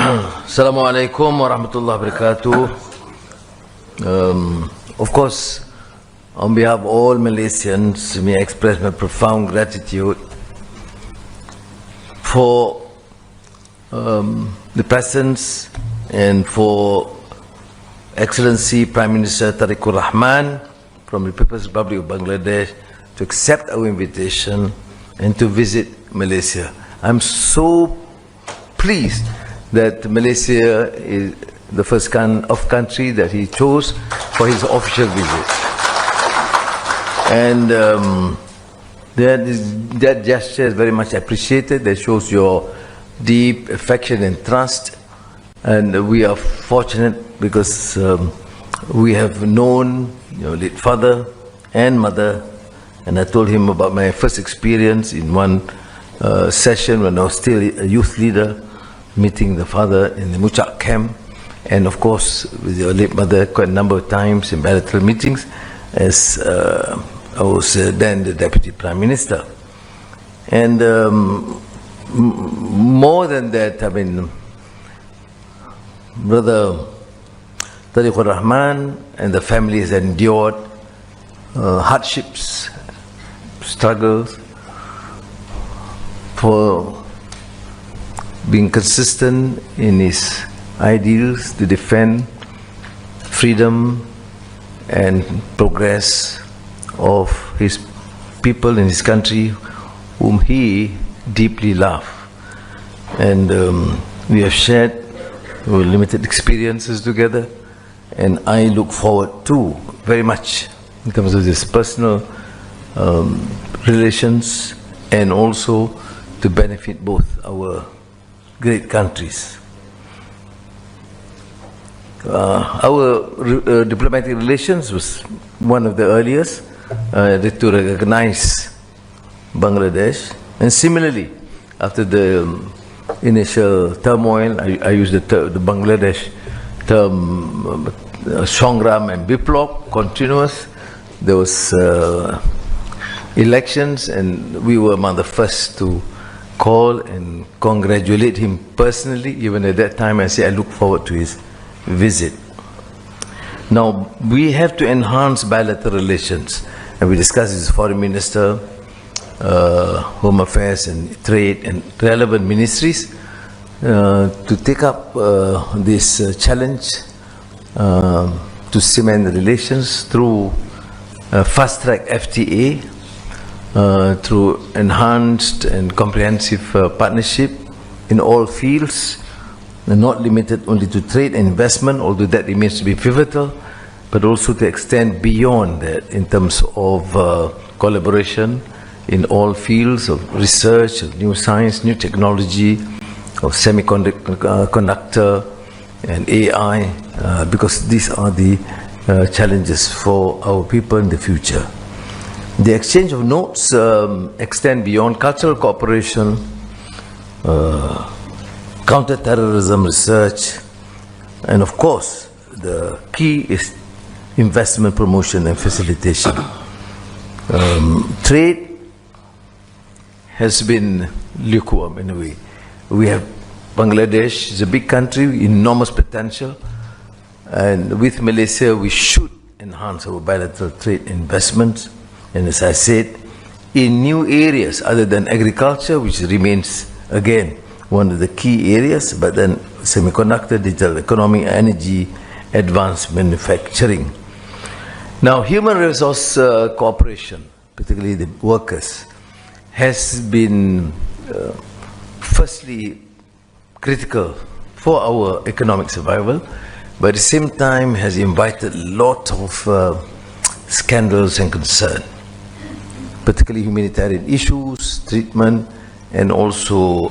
Assalamu alaikum wa rahmatullahi wa barakatuh. Of course, on behalf of all Malaysians, may I express my profound gratitude for the presence and for Excellency Prime Minister Tariqur Rahman from the People's Republic of Bangladesh to accept our invitation and to visit Malaysia. I'm so pleased that Malaysia is the first country that he chose for his official visit. And that gesture is very much appreciated. That shows your deep affection and trust. And we are fortunate because we have known your late father and mother. And I told him about my first experience in one session when I was still a youth leader, meeting the father in the Muchak camp, and of course with your late mother quite a number of times in bilateral meetings as I was then the Deputy Prime Minister. And more than that, I mean, Brother Tariqur Rahman and the family has endured hardships, struggles for being consistent in his ideals to defend freedom and progress of his people in his country whom he deeply loved. And we have shared our limited experiences together, and I look forward to very much in terms of this personal relations and also to benefit both our great countries. Our diplomatic relations was one of the earliest to recognize Bangladesh, and similarly after the initial turmoil, I use the Bangladesh term Songram and Biplop, continuous. There was elections, and we were among the first to call and congratulate him personally. Even at that time, I said I look forward to his visit. Now, we have to enhance bilateral relations, and we discussed with Foreign Minister, Home Affairs and Trade and relevant ministries to take up this challenge to cement the relations through fast-track FTA, through enhanced and comprehensive partnership in all fields, and not limited only to trade and investment, although that remains to be pivotal, but also to extend beyond that in terms of collaboration in all fields of research, of new science, new technology, of semiconductor and AI, because these are the challenges for our people in the future. The exchange of notes extend beyond cultural cooperation, counter-terrorism research, and of course, the key is investment promotion and facilitation. Trade has been lukewarm in a way. We have Bangladesh is a big country, enormous potential, and with Malaysia we should enhance our bilateral trade investments. And as I said, in new areas other than agriculture, which remains again one of the key areas, but then semiconductor, digital economy, energy, advanced manufacturing. Now, human resource cooperation, particularly the workers, has been firstly critical for our economic survival, but at the same time has invited a lot of scandals and concern, particularly humanitarian issues, treatment, and also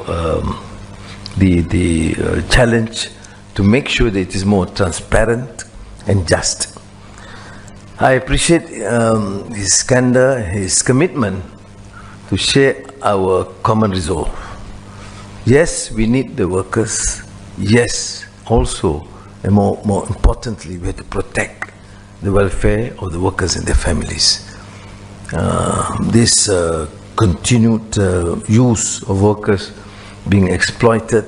the challenge to make sure that it is more transparent and just. I appreciate his candor, his commitment to share our common resolve. Yes, we need the workers. Yes, also, and more importantly, we have to protect the welfare of the workers and their families. This continued use of workers being exploited,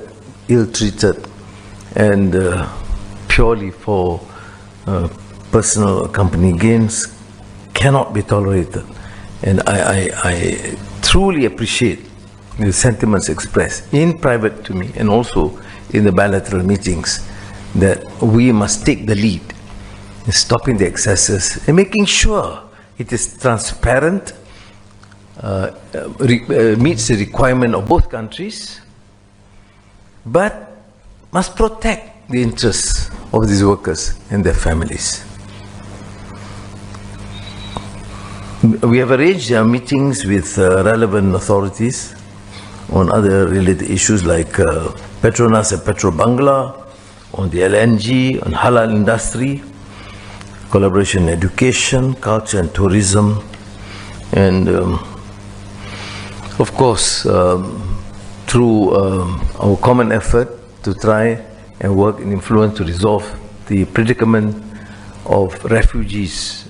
ill-treated, and purely for personal or company gains cannot be tolerated. And I truly appreciate the sentiments expressed in private to me and also in the bilateral meetings that we must take the lead in stopping the excesses and making sure it is transparent, meets the requirement of both countries, but must protect the interests of these workers and their families. We have arranged meetings with relevant authorities on other related issues like Petronas and Petro Bangla, on the LNG, on halal industry, collaboration in education, culture and tourism, and of course through our common effort to try and work and influence to resolve the predicament of refugees,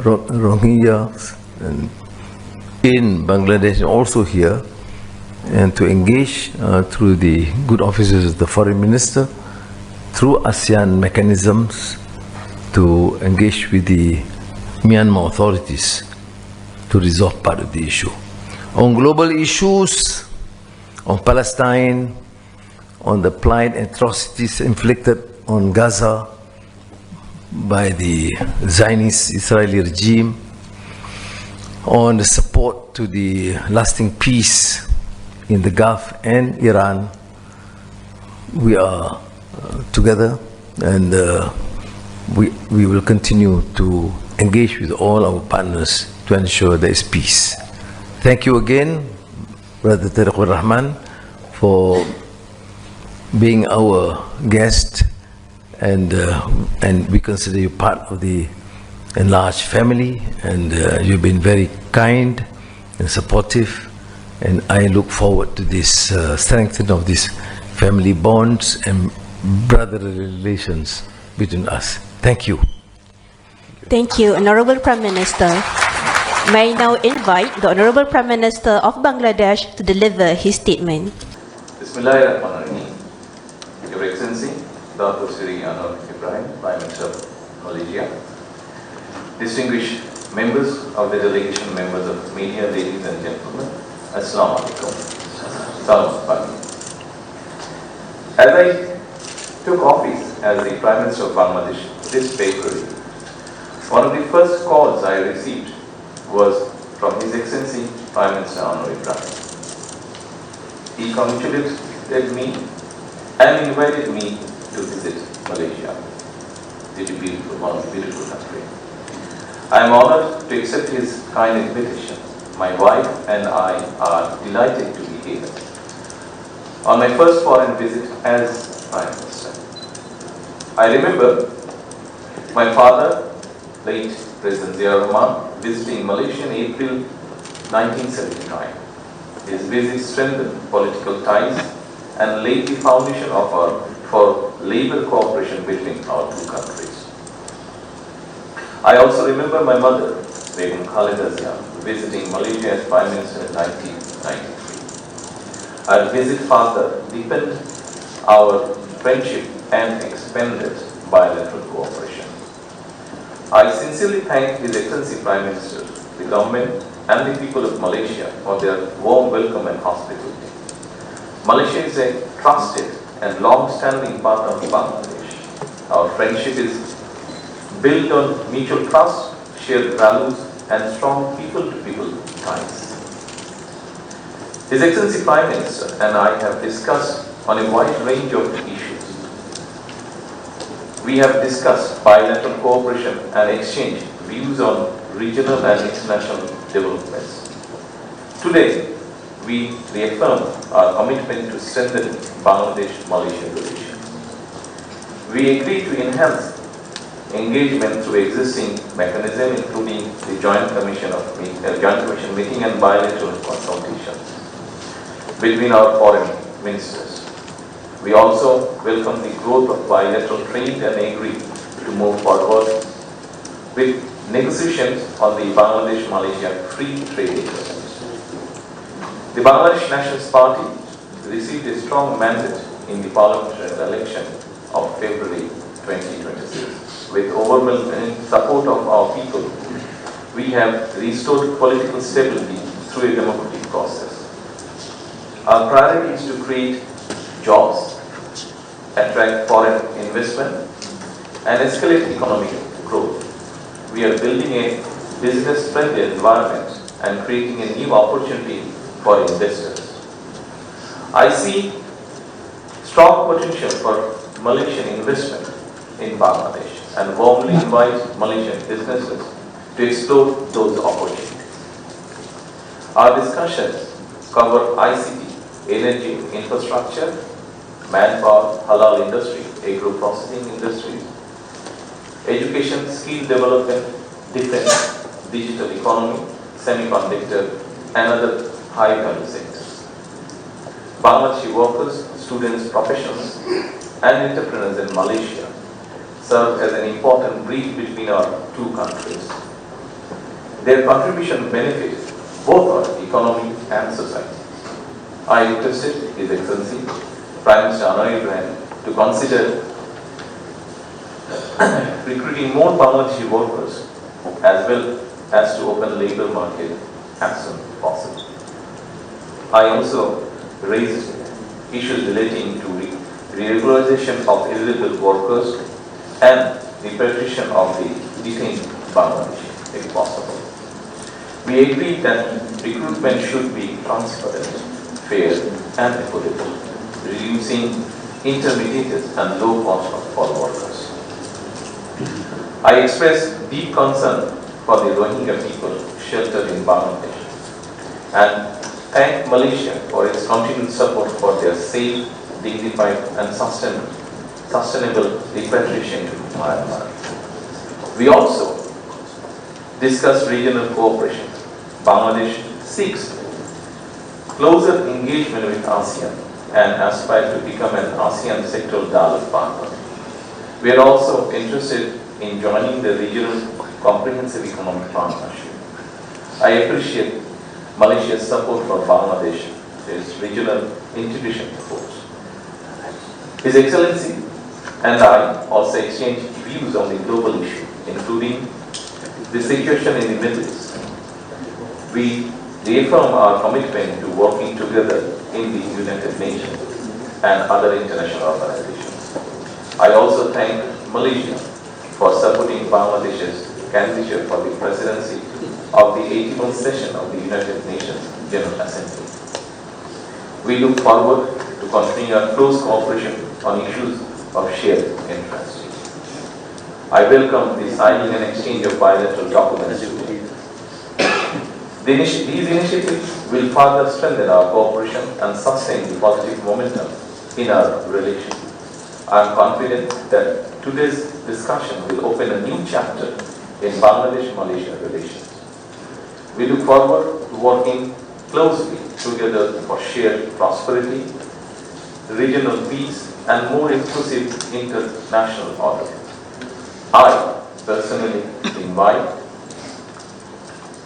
Rohingyas, and in Bangladesh and also here, and to engage through the good offices of the foreign minister, through ASEAN mechanisms, to engage with the Myanmar authorities to resolve part of the issue. On global issues, on Palestine, on the plight and atrocities inflicted on Gaza by the Zionist Israeli regime, on the support to the lasting peace in the Gulf and Iran, we are together, and we will continue to engage with all our partners to ensure there is peace. Thank you again, Brother Tariq Rahman, for being our guest, and we consider you part of the enlarged family, and you've been very kind and supportive, and I look forward to this strengthening of these family bonds and brotherly relations between us. Thank you. Thank you, Honorable Prime Minister. May I now invite the Honorable Prime Minister of Bangladesh to deliver his statement. Bismillahirrahmanirrahim. Your Excellency, Dr. Sri Anwar Ibrahim, Prime Minister of Malaysia, distinguished members of the delegation, members of media, ladies and gentlemen, Assalamu alaikum. Salam alaikum. As I took office as the Prime Minister of Bangladesh this February, one of the first calls I received was from His Excellency Prime Minister Anwar Ibrahim. He congratulated me and invited me to visit Malaysia, one of the beautiful countries. I am honored to accept his kind invitation. My wife and I are delighted to be here on my first foreign visit as Prime Minister. I remember my father, late President Zia Rahman, visiting Malaysia in April 1979. His visit strengthened political ties and laid the foundation for labor cooperation between our two countries. I also remember my mother, Begum Khalida Zia, visiting Malaysia as Prime Minister in 1993. Our visit further deepened our friendship and expanded bilateral cooperation. I sincerely thank His Excellency Prime Minister, the government and the people of Malaysia for their warm welcome and hospitality. Malaysia is a trusted and long-standing partner of Bangladesh. Our friendship is built on mutual trust, shared values, and strong people-to-people ties. His Excellency Prime Minister and I have discussed on a wide range of issues. We have discussed bilateral cooperation and exchanged views on regional and international developments. Today, we reaffirm our commitment to strengthen Bangladesh-Malaysia relations. We agree to enhance engagement through existing mechanisms, including the Joint Commission meeting and bilateral consultations between our foreign ministers. We also welcome the growth of bilateral trade and agree to move forward with negotiations on the Bangladesh-Malaysia Free Trade Agreement. The Bangladesh Nationalist Party received a strong mandate in the parliamentary President election of February 2026. With overwhelming support of our people, we have restored political stability through a democratic process. Our priority is to create jobs, attract foreign investment, and escalate economic growth. We are building a business-friendly environment and creating a new opportunity for investors. I see strong potential for Malaysian investment in Bangladesh and warmly invite Malaysian businesses to explore those opportunities. Our discussions cover ICT, energy infrastructure, manpower, halal industry, agro-processing industries, education, skill development, defense, digital economy, semiconductor, and other high-value sectors. Bangladeshi workers, students, professionals, and entrepreneurs in Malaysia serve as an important bridge between our two countries. Their contribution benefits both our economy and society. I requested His Excellency Prime Minister Anwar Ibrahim to consider recruiting more Bangladeshi workers as well as to open labour market as soon as possible. I also raised issues relating to regularization of illegal workers and repatriation of the detained Bangladeshi, if possible. We agreed that recruitment should be transparent, fair, and affordable, reducing intermediaries and low cost for workers. I express deep concern for the Rohingya people sheltered in Bangladesh and thank Malaysia for its continued support for their safe, dignified, and sustainable repatriation to Myanmar. We also discussed regional cooperation. Bangladesh seeks closer engagement with ASEAN and aspire to become an ASEAN sectoral dialogue partner. We are also interested in joining the regional comprehensive economic partnership. I appreciate Malaysia's support for Bangladesh, its regional integration efforts. His Excellency and I also exchanged views on the global issue, including the situation in the Middle East. We reaffirm our commitment to working together in the United Nations and other international organizations. I also thank Malaysia for supporting Bangladesh's candidature for the presidency of the 81st session of the United Nations General Assembly. We look forward to continuing our close cooperation on issues of shared interest. I welcome the signing and exchange of bilateral documents today. These initiatives will further strengthen our cooperation and sustain the positive momentum in our relations. I am confident that today's discussion will open a new chapter in Bangladesh-Malaysia relations. We look forward to working closely together for shared prosperity, regional peace, and more inclusive international order. I personally invite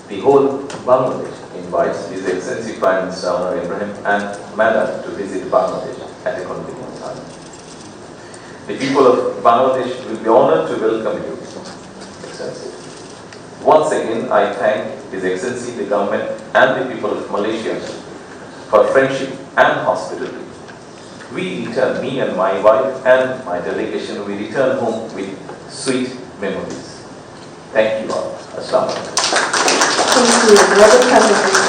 the whole Bangladesh invites His Excellency Prime Minister Anwar Ibrahim and Madam to visit Bangladesh at a convenient time. The people of Bangladesh will be honored to welcome you, Excellency. Once again, I thank His Excellency, the government, and the people of Malaysia for friendship and hospitality. We return, me and my wife and my delegation, we return home with sweet memories. Thank you all. Assalamu alaikum. Thank you. Welcome, Prime Minister.